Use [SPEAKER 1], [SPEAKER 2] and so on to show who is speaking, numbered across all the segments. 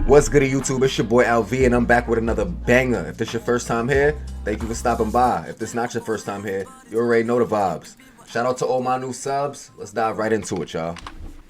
[SPEAKER 1] What's good, YouTube? It's your boy LV, and I'm back with another banger. If this your first time here, thank you for stopping by. If this not your first time here, you already know the vibes. Shout out to all my new subs. Let's dive right into it, y'all.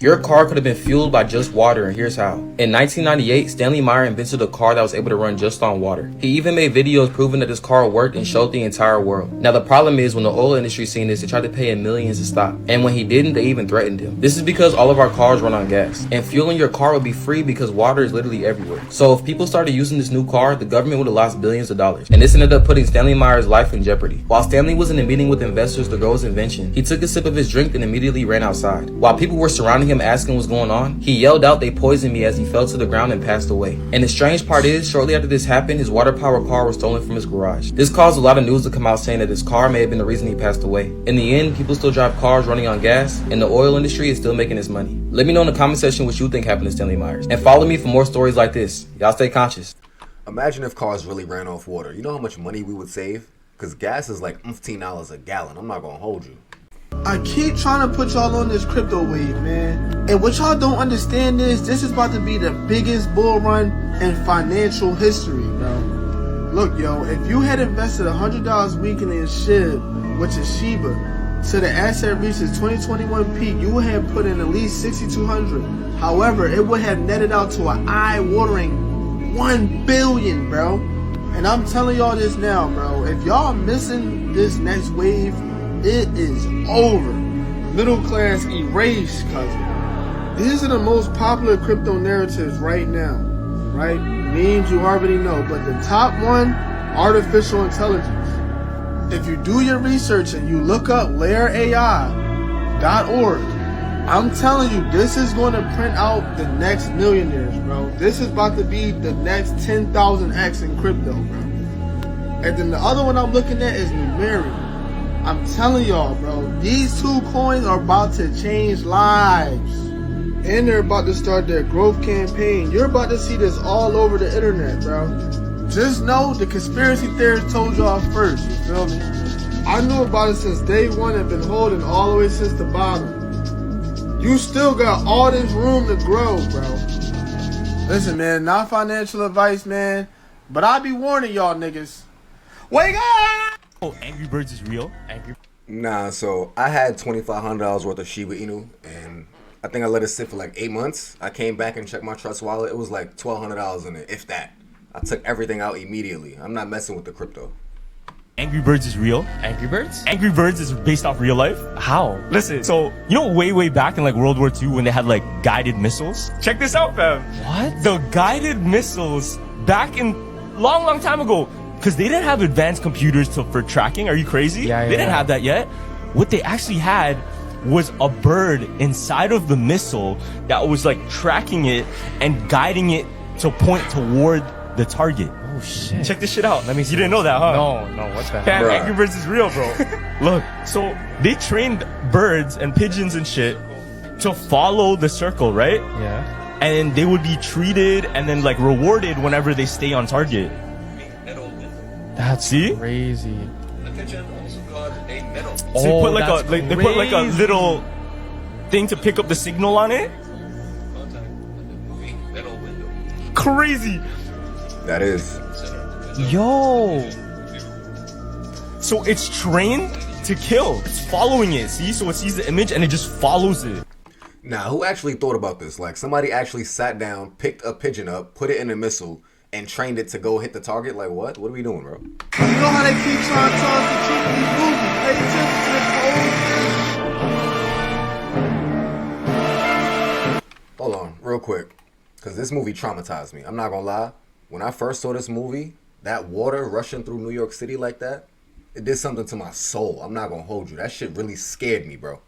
[SPEAKER 2] Your car could have been fueled by just water, and here's how. In 1998, Stanley Meyer invented a car that was able to run just on water. He even made videos proving that this car worked and showed the entire world. Now the problem is, when the oil industry seen this, they tried to pay him millions to stop. And when he didn't, they even threatened him. This is because all of our cars run on gas. And fueling your car would be free because water is literally everywhere. So if people started using this new car, the government would have lost billions of dollars. And this ended up putting Stanley Meyer's life in jeopardy. While Stanley was in a meeting with investors to grow his invention, he took a sip of his drink and immediately ran outside. While people were surrounding him asking what's going on, he yelled out, "They poisoned me," as he fell to the ground and passed away. And the strange part is, shortly after this happened, his water-powered car was stolen from his garage. This caused a lot of news to come out saying that his car may have been the reason he passed away. In the end, people still drive cars running on gas, and the oil industry is still making its money. Let me know in the comment section what you think happened to Stanley Myers. And follow me for more stories like this. Y'all stay conscious.
[SPEAKER 1] Imagine if cars really ran off water. You know how much money we would save? Because gas is like $15 a gallon. I'm not going to hold you.
[SPEAKER 3] I keep trying to put y'all on this crypto wave, man. And what y'all don't understand is this is about to be the biggest bull run in financial history, bro. Look, yo, if you had invested $100 weekly in SHIB, which is Shiba, to the asset reaches 2021 peak, you would have put in at least $6,200. However, it would have netted out to an eye-watering $1 billion, bro. And I'm telling y'all this now, bro. If y'all missing this next wave, it is over. Middle class erased, cousin. These are the most popular crypto narratives right now, right? Memes you already know, but the top one, artificial intelligence. If you do your research and you look up layerai.org, I'm telling you, this is going to print out the next millionaires, bro. This is about to be the next 10,000x in crypto, bro. And then the other one I'm looking at is Numeric. I'm telling y'all, bro, these two coins are about to change lives. And they're about to start their growth campaign. You're about to see this all over the internet, bro. Just know the conspiracy theorists told y'all first, you feel me? I knew about it since day one and been holding all the way since the bottom. You still got all this room to grow, bro. Listen, man, not financial advice, man, but I be warning y'all niggas. Wake up!
[SPEAKER 4] Oh, Angry Birds is real?
[SPEAKER 1] Nah, so I had $2,500 worth of Shiba Inu, and I think I let it sit for like 8 months. I came back and checked my trust wallet. It was like $1,200 in it, if that. I took everything out immediately. I'm not messing with the crypto.
[SPEAKER 4] Angry Birds is real?
[SPEAKER 5] Angry Birds?
[SPEAKER 4] Angry Birds is based off real life?
[SPEAKER 5] How?
[SPEAKER 4] Listen, so, you know way back in like World War II when they had like guided missiles? Check this out, fam.
[SPEAKER 5] What?
[SPEAKER 4] The guided missiles back in long time ago, because they didn't have advanced computers for tracking. Are you crazy?
[SPEAKER 5] Yeah,
[SPEAKER 4] they didn't have that yet. What they actually had was a bird inside of the missile that was like tracking it and guiding it to point toward the target.
[SPEAKER 5] Oh shit.
[SPEAKER 4] Check this shit out. Let me see. You didn't know that, huh?
[SPEAKER 5] No, what the
[SPEAKER 4] Fam,
[SPEAKER 5] hell?
[SPEAKER 4] Angry Birds is real, bro. Look, so they trained birds and pigeons and shit to follow the circle, right?
[SPEAKER 5] Yeah.
[SPEAKER 4] And they would be treated and then like rewarded whenever they stay on target.
[SPEAKER 5] That's
[SPEAKER 4] See?
[SPEAKER 5] crazy.
[SPEAKER 4] So they put like they put like a little thing to pick up the signal on it. Crazy.
[SPEAKER 1] That is.
[SPEAKER 5] Yo.
[SPEAKER 4] So it's trained to kill. It's following it. See? So it sees the image and it just follows it.
[SPEAKER 1] Now, who actually thought about this? Like, somebody actually sat down, picked a pigeon up, put it in a missile, and trained it to go hit the target? Like, what? What are we doing, bro?
[SPEAKER 3] You know how they keep trying to tell us the truth in these movies? Pay attention to this whole
[SPEAKER 1] Hold on, real quick. Because this movie traumatized me. I'm not going to lie. When I first saw this movie, that water rushing through New York City like that, it did something to my soul. I'm not going to hold you. That shit really scared me, bro.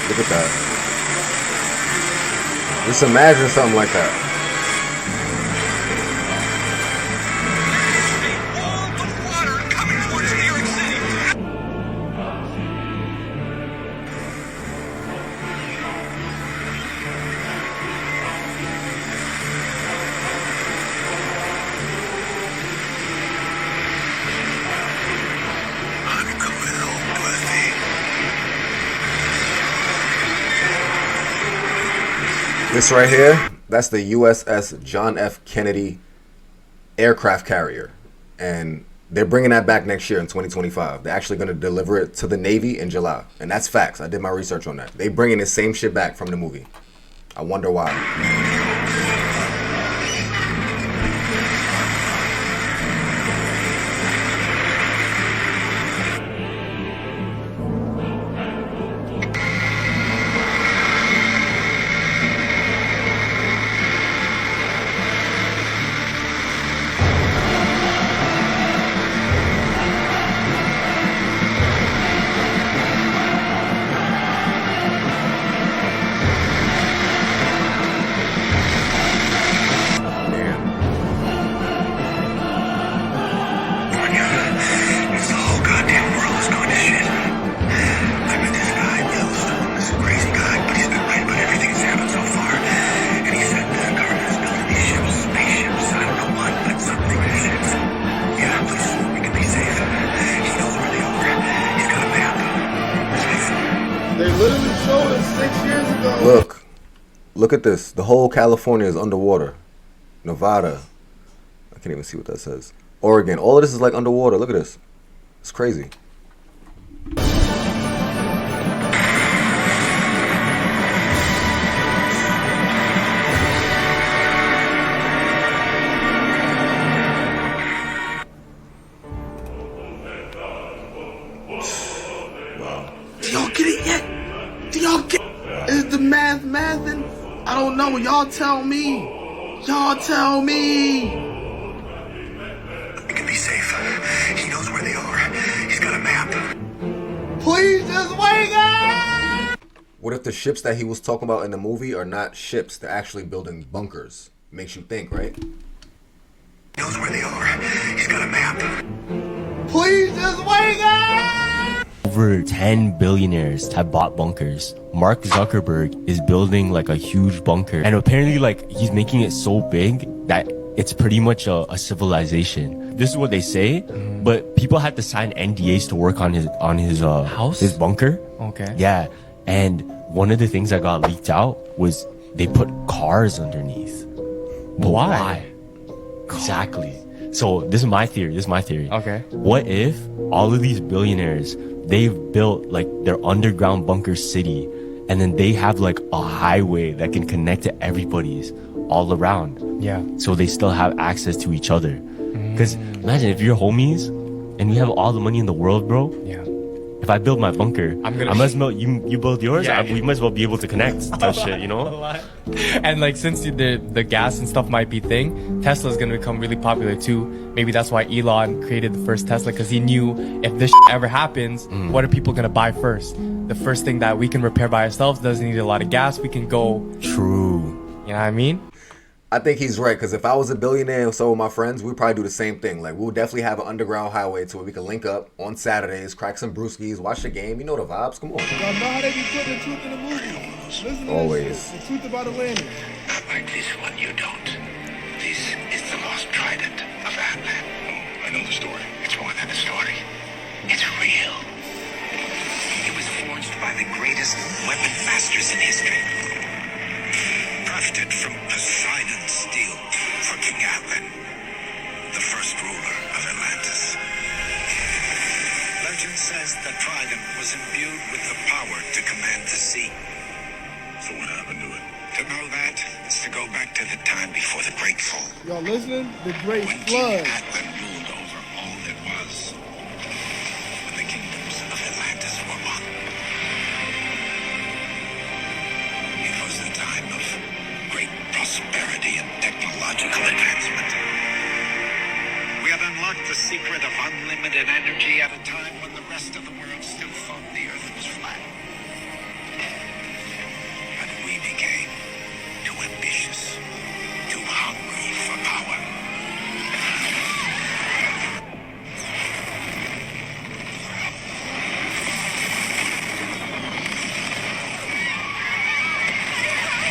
[SPEAKER 1] Look at that. Just imagine something like that.
[SPEAKER 6] All the water coming towards New York City. I'm coming home, pussy.
[SPEAKER 1] This right here, that's the USS John F. Kennedy aircraft carrier. And they're bringing that back next year in 2025. They're actually going to deliver it to the Navy in July. And that's facts. I did my research on that. They bringing the same shit back from the movie. I wonder why.
[SPEAKER 6] It's the whole goddamn world is going to shit. I met this guy, Yellowstone. This is a crazy guy, but he's been right about everything that's happened so far. And he said the government is building these ships, spaceships. I don't know what, but something to ships. Yeah, please, we can be safe. He knows where they are. He's got a map.
[SPEAKER 3] They literally showed us 6 years ago.
[SPEAKER 1] Look at this. The whole California is underwater. Nevada. I can't even see what that says. Oregon. All of this is like underwater. Look at this. It's crazy.
[SPEAKER 3] Do y'all get it yet? Do y'all get it? Is the mathing? I don't know. Y'all tell me. Y'all tell me.
[SPEAKER 6] We can be safe. He knows where they are. He's got a map.
[SPEAKER 3] Please just wake up.
[SPEAKER 1] What if the ships that he was talking about in the movie are not ships? They're actually building bunkers. Makes you think, right?
[SPEAKER 6] He knows where they are. He's got a map.
[SPEAKER 3] Please just wake up.
[SPEAKER 4] Over 10 billionaires have bought bunkers. Mark Zuckerberg is building like a huge bunker, and apparently like he's making it so big that it's pretty much a civilization. This is what they say, but people had to sign NDAs to work on his
[SPEAKER 5] House?
[SPEAKER 4] his bunker.
[SPEAKER 5] Okay.
[SPEAKER 4] Yeah, and one of the things that got leaked out was they put cars underneath. But
[SPEAKER 5] Why?
[SPEAKER 4] Exactly. So this is my theory.
[SPEAKER 5] Okay.
[SPEAKER 4] What if all of these billionaires, they've built like their underground bunker city, and then they have like a highway that can connect to everybody's all around.
[SPEAKER 5] Yeah.
[SPEAKER 4] So they still have access to each other. Because imagine if you're homies and we have all the money in the world, bro.
[SPEAKER 5] Yeah.
[SPEAKER 4] If I build my bunker, I might as well, you build yours,
[SPEAKER 5] Yeah.
[SPEAKER 4] we might as well be able to connect. That shit, you know?
[SPEAKER 5] And like since the gas and stuff might be thing, Tesla's gonna become really popular too. Maybe that's why Elon created the first Tesla, because he knew if this ever happens, what are people gonna buy first? The first thing that we can repair by ourselves doesn't need a lot of gas. We can go,
[SPEAKER 4] True.
[SPEAKER 5] you know what I mean?
[SPEAKER 1] I think he's right, because if I was a billionaire and so with my friends, we'd probably do the same thing. Like, we'll definitely have an underground highway to where we can link up on Saturdays, crack some brewskis, watch the game. You know the vibes. Come on.
[SPEAKER 3] Y'all know how they be putting the truth in the movie. Listen to
[SPEAKER 1] Always.
[SPEAKER 3] this shit. The truth about Atlantis.
[SPEAKER 6] Like this one, you don't. This is the lost trident of Atlan. Oh, I know the story. It's more than a story. It's real. It was forged by the greatest weapon masters in history. Crafted from Poseidon's steel for King Atlan, the first ruler of Atlantis. Legend says the trident was imbued with the power to command the sea. So what happened to it? To know that is to go back to the time before the Great Fall.
[SPEAKER 3] Y'all listening? The Great
[SPEAKER 6] When King
[SPEAKER 3] Flood.
[SPEAKER 6] Atlan ruled over all that was. When the kingdoms of Atlantis were one. It was a time of great prosperity and technological advancement. We had unlocked the secret of unlimited energy at a time when the rest of the world still thought the earth was flat. But we became to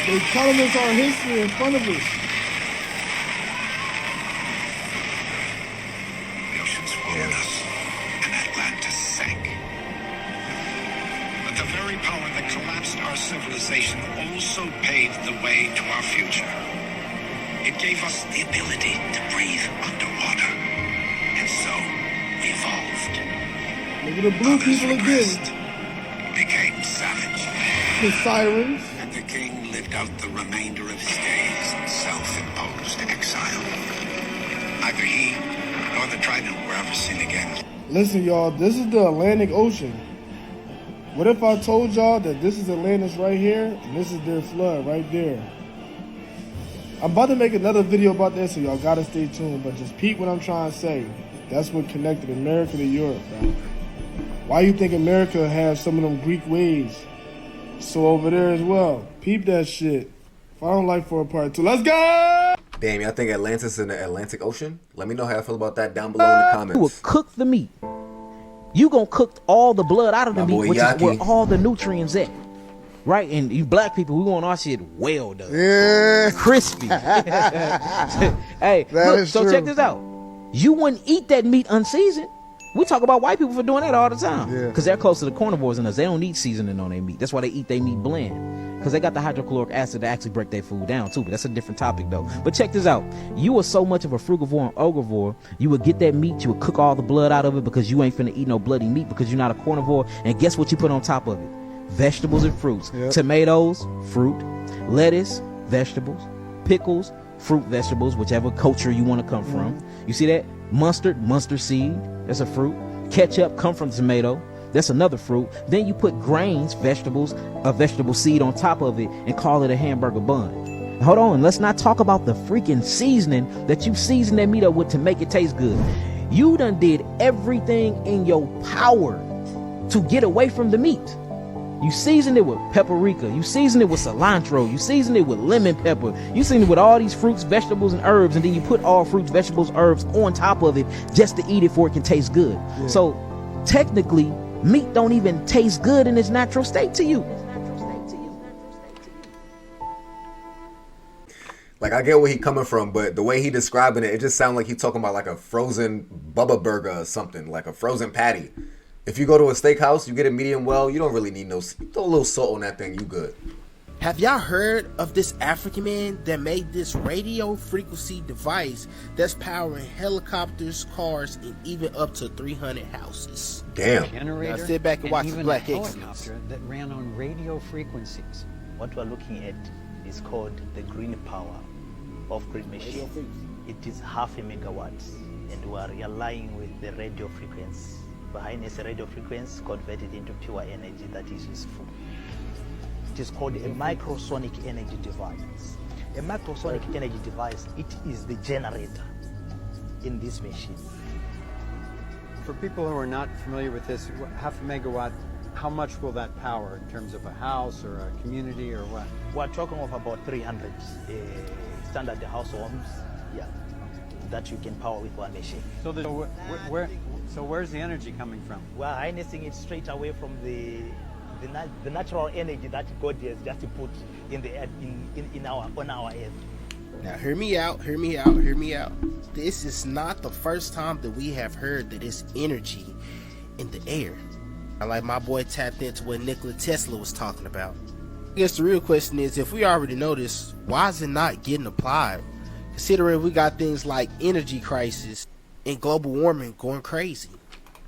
[SPEAKER 3] They telling us our history in front of us.
[SPEAKER 6] The ocean swallowed us, and Atlantis sank. But the very power that collapsed our civilization also paved the way to our future. It gave us the ability to breathe underwater, and so we evolved.
[SPEAKER 3] Look at the blue
[SPEAKER 6] Others
[SPEAKER 3] people
[SPEAKER 6] regressed,
[SPEAKER 3] again.
[SPEAKER 6] became savage,
[SPEAKER 3] The sirens.
[SPEAKER 6] and the king lived out the remainder of his days in self-imposed exile. Neither he nor the trident were ever seen again.
[SPEAKER 3] Listen, y'all, this is the Atlantic Ocean. What if I told y'all that this is Atlantis right here, and this is their flood right there? I'm about to make another video about this, so y'all gotta stay tuned, but just peep what I'm trying to say. That's what connected America to Europe, bro. Why you think America has some of them Greek ways? So over there as well. Peep that shit. If I don't like for a part 2, let's go!
[SPEAKER 1] Damn, y'all think Atlantis in the Atlantic Ocean? Let me know how I feel about that down below in the
[SPEAKER 7] You will
[SPEAKER 1] comments.
[SPEAKER 7] cook the meat. You gonna cook all the blood out of the
[SPEAKER 1] My
[SPEAKER 7] meat,
[SPEAKER 1] boy
[SPEAKER 7] which is where
[SPEAKER 1] Yaki.
[SPEAKER 7] all the nutrients at. Right? And you black people, we want our shit well done.
[SPEAKER 3] Yeah.
[SPEAKER 7] Crispy. Hey,
[SPEAKER 3] That
[SPEAKER 7] look,
[SPEAKER 3] is
[SPEAKER 7] so
[SPEAKER 3] true.
[SPEAKER 7] check this out. You wouldn't eat that meat unseasoned. We talk about white people for doing that all the time.
[SPEAKER 3] Yeah.
[SPEAKER 7] Because they're close to the carnivores and us. They don't need seasoning on their meat. That's why they eat their meat bland. Because they got the hydrochloric acid to actually break their food down too. But that's a different topic though. But check this out. You were so much of a frugivore and ogrovore, you would get that meat, you would cook all the blood out of it because you ain't finna eat no bloody meat because you're not a carnivore. And guess what you put on top of it? Vegetables and fruits.
[SPEAKER 3] Yep.
[SPEAKER 7] Tomatoes, fruit. Lettuce, vegetables. Pickles, fruit, vegetables, whichever culture you want to come from. You see that? Mustard seed, that's a fruit. Ketchup come from tomato, that's another fruit. Then you put grains, vegetables, a vegetable seed on top of it and call it a hamburger bun. Hold on, let's not talk about the freaking seasoning that you season that meat up with to make it taste good. You done did everything in your power to get away from the meat. You season it with paprika, you season it with cilantro, you season it with lemon pepper, you season it with all these fruits, vegetables, and herbs, and then you put all fruits, vegetables, herbs on top of it just to eat it for it can taste good.
[SPEAKER 3] Yeah.
[SPEAKER 7] So technically, meat don't even taste good in its natural state to you.
[SPEAKER 1] Like, I get where he coming from, but the way he describing it, it just sounds like he talking about like a frozen Bubba burger or something, like a frozen patty. If you go to a steakhouse, you get a medium well, you don't really need no, throw a little salt on that thing, you good.
[SPEAKER 8] Have y'all heard of this African man that made this radio frequency device that's powering helicopters, cars, and even up to 300 houses?
[SPEAKER 1] Damn.
[SPEAKER 9] Generator
[SPEAKER 8] Now sit back and watch the
[SPEAKER 9] even
[SPEAKER 8] Black
[SPEAKER 9] a
[SPEAKER 8] Excellence.
[SPEAKER 9] helicopter that ran on radio frequencies.
[SPEAKER 10] What we're looking at is called the green power of grid machine. It is 0.5 megawatts, and we are relying with the radio frequency. Behind is a radio frequency converted into pure energy that is useful. It is called a microsonic energy device. A microsonic energy device, it is the generator in this machine.
[SPEAKER 9] For people who are not familiar with this, 0.5 megawatt, how much will that power in terms of a house or a community or what?
[SPEAKER 10] We're talking of about 300 standard house homes, yeah, that you can power with one machine.
[SPEAKER 9] So where's the energy coming from?
[SPEAKER 10] We're harnessing it straight away from the natural energy that God has just put in the earth, on our earth.
[SPEAKER 8] Now hear me out. This is not the first time that we have heard that it's energy in the air. I like my boy tapped into what Nikola Tesla was talking about. I guess the real question is, if we already know this, why is it not getting applied? Considering we got things like energy crisis and global warming going crazy.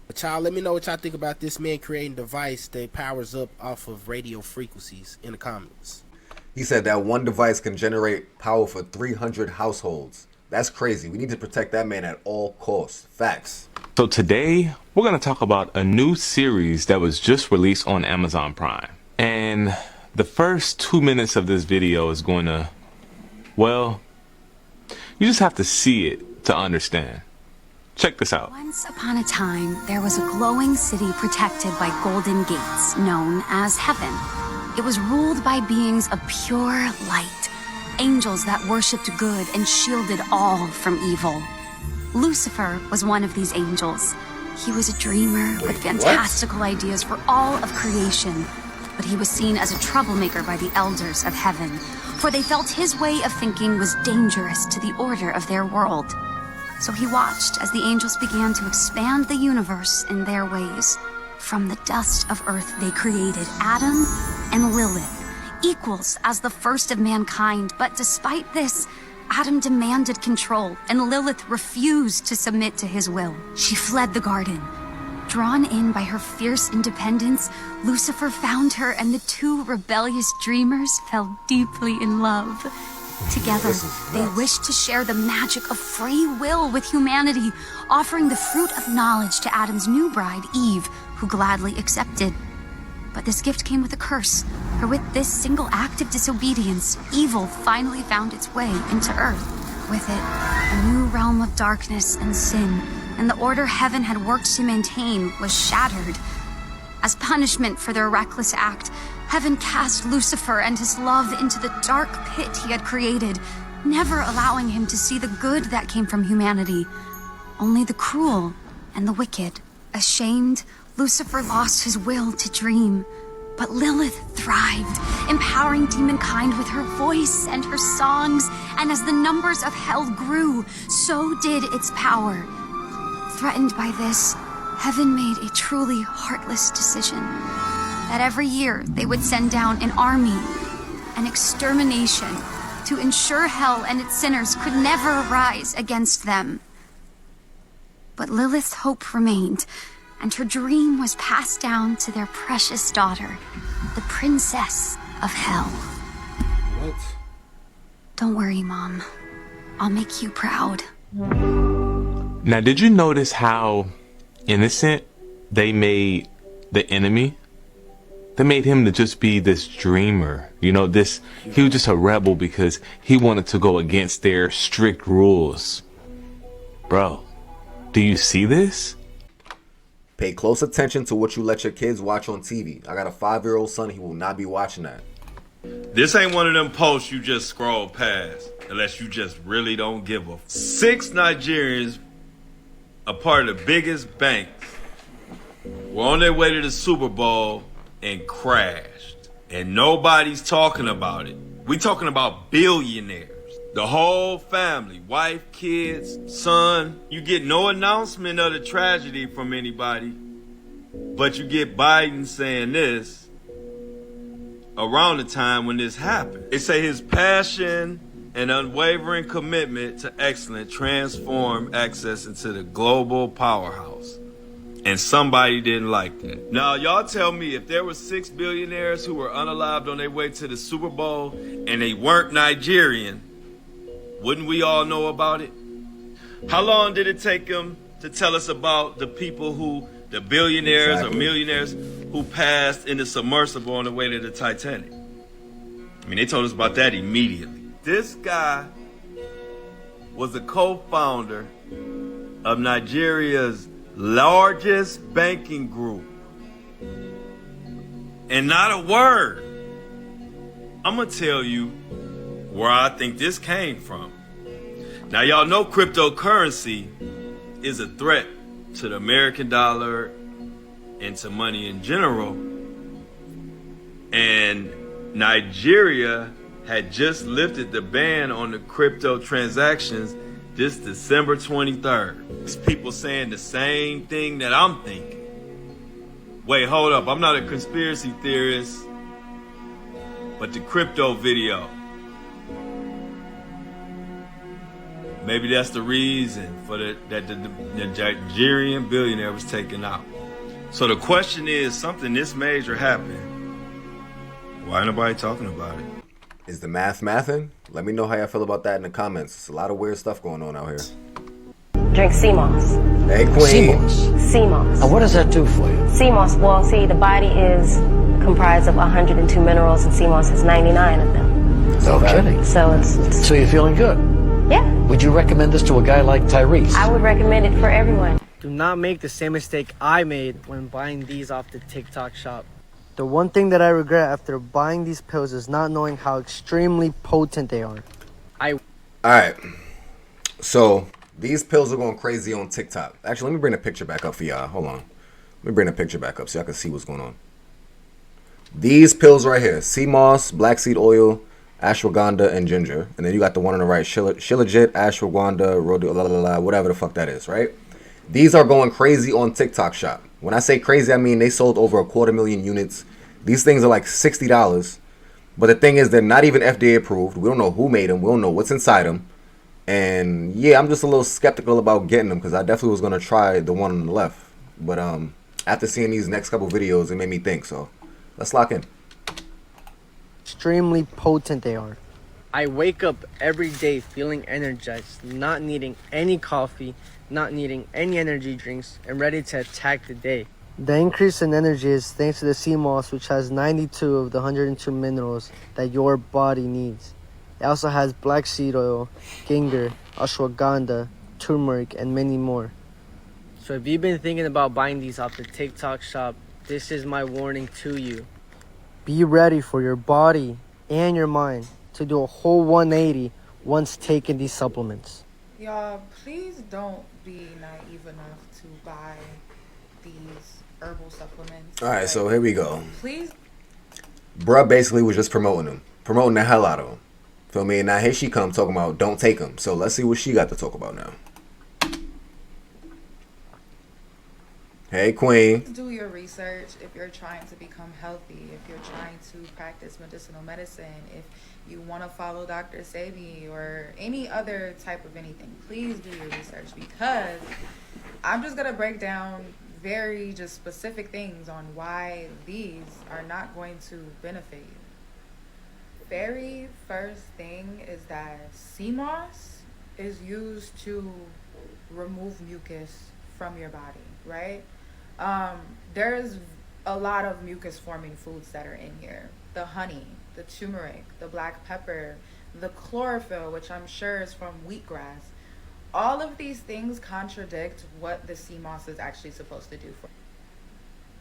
[SPEAKER 8] But y'all, let me know what y'all think about this man creating a device that powers up off of radio frequencies in the comments.
[SPEAKER 1] He said that one device can generate power for 300 households. That's crazy. We need to protect that man at all costs. Facts.
[SPEAKER 11] So today, we're going to talk about a new series that was just released on Amazon Prime. And the first 2 minutes of this video is going to, well, you just have to see it to understand. Check this out.
[SPEAKER 12] Once upon a time, there was a glowing city protected by golden gates, known as heaven. It was ruled by beings of pure light, angels that worshipped good and shielded all from evil. Lucifer was one of these angels. He was a dreamer with fantastical ideas for all of creation. but he was seen as a troublemaker by the elders of heaven, for they felt his way of thinking was dangerous to the order of their world. So he watched as the angels began to expand the universe in their ways. From the dust of earth they created Adam and Lilith, equals as the first of mankind, but despite this, Adam demanded control, and Lilith refused to submit to his will. She fled the garden. Drawn in by her fierce independence, Lucifer found her, and the two rebellious dreamers fell deeply in love. Together, they wished to share the magic of free will with humanity, offering the fruit of knowledge to Adam's new bride, Eve, who gladly accepted. But this gift came with a curse, for with this single act of disobedience, evil finally found its way into Earth. With it, a new realm of darkness and sin, and the order heaven had worked to maintain was shattered. As punishment for their reckless act, heaven cast Lucifer and his love into the dark pit he had created, never allowing him to see the good that came from humanity, only the cruel and the wicked. Ashamed, Lucifer lost his will to dream, but Lilith thrived, empowering demonkind with her voice and her songs, and as the numbers of hell grew, so did its power. Threatened by this, heaven made a truly heartless decision, that every year they would send down an army, an extermination, to ensure hell and its sinners could never rise against them. But Lilith's hope remained, and her dream was passed down to their precious daughter, the Princess of Hell.
[SPEAKER 1] What?
[SPEAKER 12] Don't worry, Mom. I'll make you proud.
[SPEAKER 11] Now, did you notice how innocent they made the enemy? They made him to just be this dreamer. You know, he was just a rebel because he wanted to go against their strict rules. Bro, do you see this?
[SPEAKER 1] Pay close attention to what you let your kids watch on TV. I got a 5-year-old son. He will not be watching that.
[SPEAKER 13] This ain't one of them posts you just scroll past unless you just really don't give a 6 Nigerians, a part of the biggest banks, were on their way to the Super Bowl and crashed. And nobody's talking about it. We talking about billionaires. The whole family, wife, kids, son. You get no announcement of the tragedy from anybody, but you get Biden saying this around the time when this happened. They say his passion and unwavering commitment to excellence transformed access into the global powerhouse. And somebody didn't like that. Now, y'all tell me, if there were 6 billionaires who were unalived on their way to the Super Bowl and they weren't Nigerian, wouldn't we all know about it? How long did it take them to tell us about the people the billionaires or millionaires who passed in the submersible on the way to the Titanic? I mean, they told us about that immediately. This guy was a co-founder of Nigeria's largest banking group. And not a word. I'm gonna tell you where I think this came from. Now, y'all know cryptocurrency is a threat to the American dollar and to money in general. And Nigeria had just lifted the ban on the crypto transactions this December 23rd. It's people saying the same thing that I'm thinking. Wait, hold up. I'm not a conspiracy theorist, but the crypto video. Maybe that's the reason for that the Nigerian billionaire was taken out. So the question is, something this major happened. Why ain't nobody talking about it?
[SPEAKER 1] Is the math mathing? Let me know how y'all feel about that in the comments. There's a lot of weird stuff going on out here.
[SPEAKER 14] Drink sea moss.
[SPEAKER 1] Hey, Queen.
[SPEAKER 14] Sea moss.
[SPEAKER 15] And what does that do for you?
[SPEAKER 14] Sea moss, well, see, the body is comprised of 102 minerals, and sea moss has 99 of them.
[SPEAKER 15] No kidding.
[SPEAKER 14] So it's
[SPEAKER 15] So you're feeling good?
[SPEAKER 14] Yeah.
[SPEAKER 15] Would you recommend this to a guy like Tyrese?
[SPEAKER 14] I would recommend it for everyone.
[SPEAKER 16] Do not make the same mistake I made when buying these off the TikTok shop. The one thing that I regret after buying these pills is not knowing how extremely potent they are.
[SPEAKER 1] Alright. So, these pills are going crazy on TikTok. Actually, let me bring the picture back up for y'all. Hold on. Let me bring the picture back up so y'all can see what's going on. These pills right here: sea moss, black seed oil, ashwagandha, and ginger. And then you got the one on the right: shilajit, ashwagandha, whatever the fuck that is, right? These are going crazy on TikTok Shop. When I say crazy, I mean they sold over 250,000 units. These things are like $60. But the thing is, they're not even FDA approved. We don't know who made them. We don't know what's inside them. And yeah, I'm just a little skeptical about getting them because I definitely was going to try the one on the left. But after seeing these next couple videos, it made me think. So let's lock in.
[SPEAKER 16] Extremely potent they are. I wake up every day feeling energized, not needing any coffee, not needing any energy drinks, and ready to attack the day. The increase in energy is thanks to the sea moss, which has 92 of the 102 minerals that your body needs. It also has black seed oil, ginger, ashwagandha, turmeric, and many more. So if you've been thinking about buying these off the TikTok Shop, this is my warning to you. Be ready for your body and your mind to do a whole 180 once taking these supplements.
[SPEAKER 17] Y'all, please don't be naive enough to buy these herbal supplements.
[SPEAKER 1] All right, so here we go.
[SPEAKER 17] Please.
[SPEAKER 1] Bruh basically was just promoting them. Promoting the hell out of them. Feel me? And now here she come talking about don't take them. So let's see what she got to talk about now. Hey, Queen.
[SPEAKER 17] Do your research if you're trying to become healthy, if you're trying to practice medicinal medicine, if you want to follow Dr. Sebi or any other type of anything. Please do your research because I'm just going to break down very just specific things on why these are not going to benefit you. Very first thing is that sea moss is used to remove mucus from your body, right? There's a lot of mucus forming foods that are in here. The honey, the turmeric, the black pepper, the chlorophyll, which I'm sure is from wheatgrass. All of these things contradict what the sea moss is actually supposed to do for you.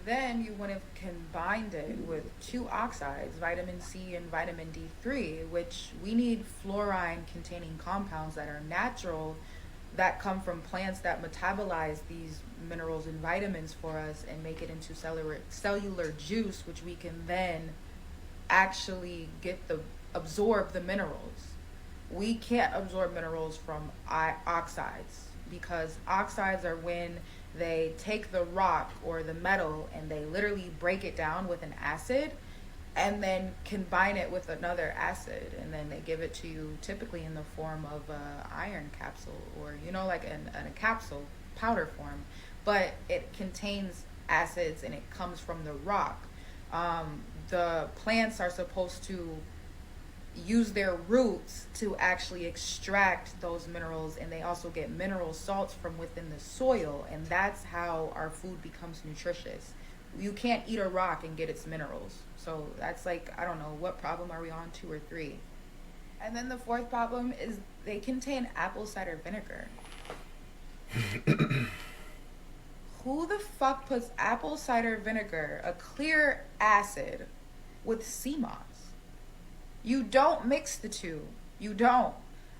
[SPEAKER 17] Then you would have combined it with 2 oxides, vitamin C and vitamin D3, which we need fluorine containing compounds that are natural, that come from plants that metabolize these minerals and vitamins for us and make it into cellular juice, which we can then actually absorb the minerals. We can't absorb minerals from oxides because oxides are when they take the rock or the metal and they literally break it down with an acid and then combine it with another acid, and then they give it to you typically in the form of a iron capsule or, you know, like in a capsule powder form, but it contains acids and it comes from the rock. The plants are supposed to use their roots to actually extract those minerals, and they also get mineral salts from within the soil, and that's how our food becomes nutritious. You can't eat a rock and get its minerals. So that's like, I don't know, what problem are we on, 2 or 3? And then the 4th problem is they contain apple cider vinegar. Who the fuck puts apple cider vinegar, a clear acid, with sea moss? You don't mix the two. You don't.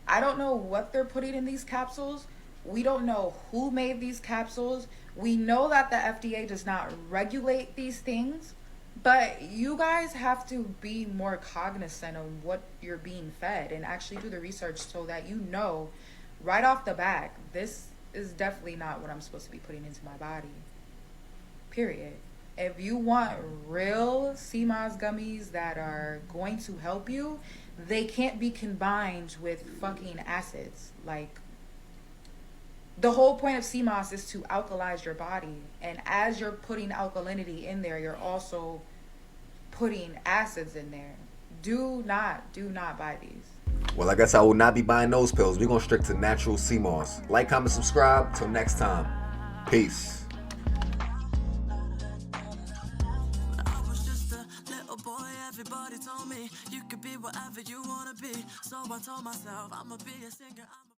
[SPEAKER 17] I don't know what they're putting in these capsules. We don't know who made these capsules. We know that the FDA does not regulate these things, but you guys have to be more cognizant of what you're being fed and actually do the research so that you know right off the bat, this is definitely not what I'm supposed to be putting into my body. Period. If you want real sea moss gummies that are going to help you, they can't be combined with fucking acids. Like, the whole point of sea moss is to alkalize your body. And as you're putting alkalinity in there, you're also putting acids in there. Do not buy these.
[SPEAKER 1] Well, I guess I will not be buying those pills. We're going to stick to natural sea moss. Like, comment, subscribe. Till next time. Peace.
[SPEAKER 18] Everybody told me you could be whatever you wanna be, so I told myself I'ma be a singer.